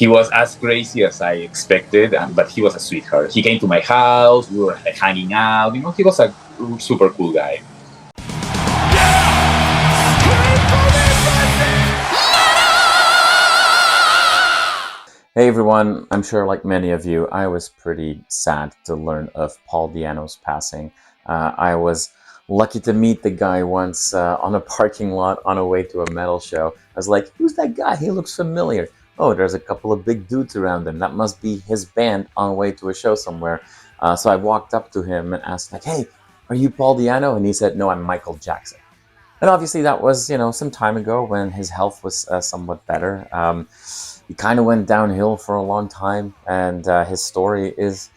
he was as crazy as I expected, but he was a sweetheart. He came to my house. We were like, hanging out. He was a super cool guy. Hey everyone, I'm sure like many of you, I was pretty sad to learn of Paul Di'Anno's passing. I was lucky to meet the guy once on a parking lot on a way to a metal show. I was like, who's that guy? He looks familiar. Oh, there's a couple of big dudes around him. That must be his band on the way to a show somewhere. So I walked up to him and asked like, hey, are you Paul Di'Anno? And he said, no, I'm Michael Jackson. And obviously that was, some time ago when his health was somewhat better. He kind of went downhill for a long time, and his story is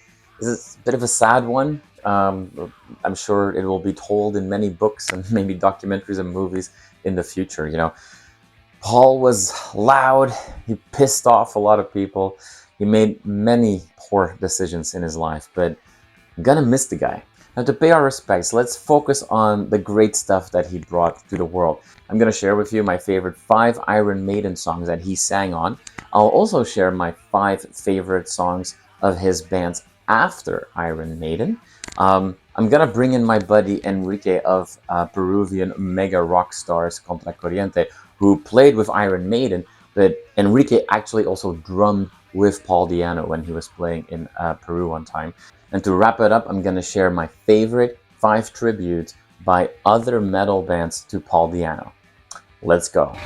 a bit of a sad one. I'm sure it will be told in many books and maybe documentaries and movies in the future. Paul was loud. He pissed off a lot of people. He made many poor decisions in his life, but I'm gonna miss the guy. Now, to pay our respects, let's focus on the great stuff that he brought to the world. I'm going to share with you my favorite 5 Iron Maiden songs that he sang on. I'll also share my 5 favorite songs of his bands after Iron Maiden. I'm going to bring in my buddy Enrique of Peruvian mega rock stars Contracorriente, who played with Iron Maiden, but Enrique actually also drummed with Paul Di'Anno when he was playing in Peru one time. And to wrap it up, I'm going to share my favorite 5 tributes by other metal bands to Paul Di'Anno. Let's go.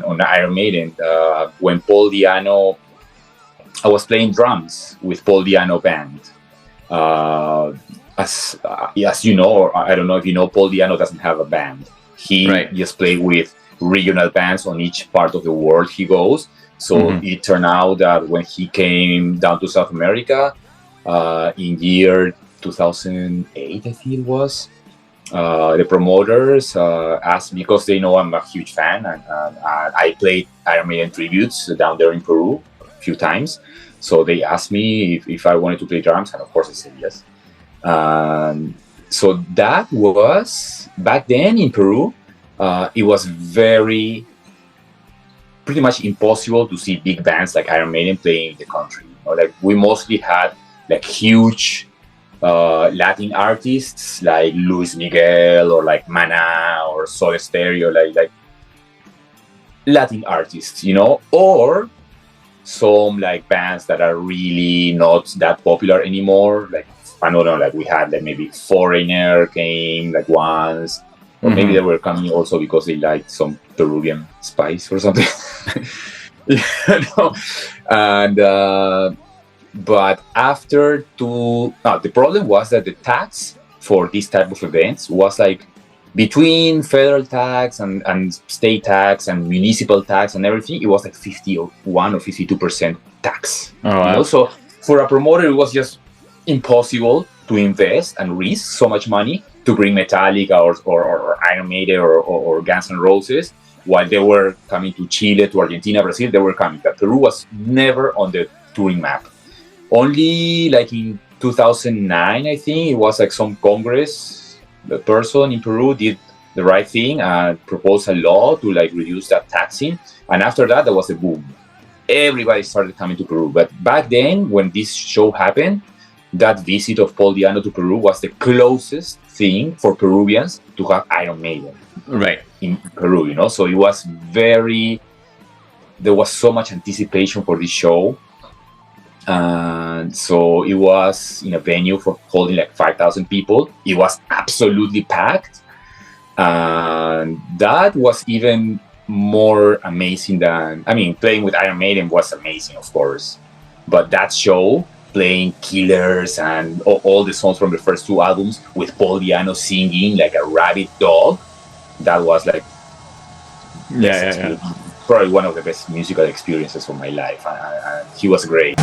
On Iron Maiden, when Paul Di'Anno, I was playing drums with Paul Di'Anno band. As you know, or I don't know if you know, Paul Di'Anno doesn't have a band. He just played with regional bands on each part of the world he goes. So it turned out that when he came down to South America in year 2008, I think it was, the promoters asked me, because they know I'm a huge fan, and I played Iron Maiden tributes down there in Peru a few times. So they asked me if I wanted to play drums, and of course I said yes. So that was back then in Peru. It was pretty much impossible to see big bands like Iron Maiden playing in the country. Like we mostly had like huge Latin artists like Luis Miguel or like Mana or Soda Stereo, like Latin artists, or some like bands that are really not that popular anymore. Like I don't know, like we had like maybe Foreigner came like once, or maybe they were coming also because they liked some Peruvian spice or something. And but after the problem was that the tax for this type of events was like between federal tax and state tax and municipal tax and everything, it was like 51 or 52% tax. Oh, wow. So for a promoter, it was just impossible to invest and risk so much money to bring Metallica or Iron Maiden or Guns N' Roses while they were coming to Chile, to Argentina, Brazil. They were coming. But Peru was never on the touring map. Only like in 2009, I think, it was like some Congress, the person in Peru did the right thing and proposed a law to like reduce that taxing. And after that, there was a boom. Everybody started coming to Peru. But back then, when this show happened, that visit of Paul Di'Anno to Peru was the closest thing for Peruvians to have Iron Maiden. Right. In Peru, So it was there was so much anticipation for this show. And so it was in a venue for holding like 5,000 people. It was absolutely packed. And that was even more amazing playing with Iron Maiden was amazing, of course. But that show, playing Killers and all the songs from the first two albums with Paul Di'Anno singing like a rabid dog, that was like probably one of the best musical experiences of my life. And he was great.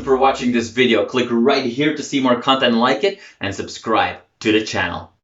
For watching this video. Click right here to see more content like it and subscribe to the channel.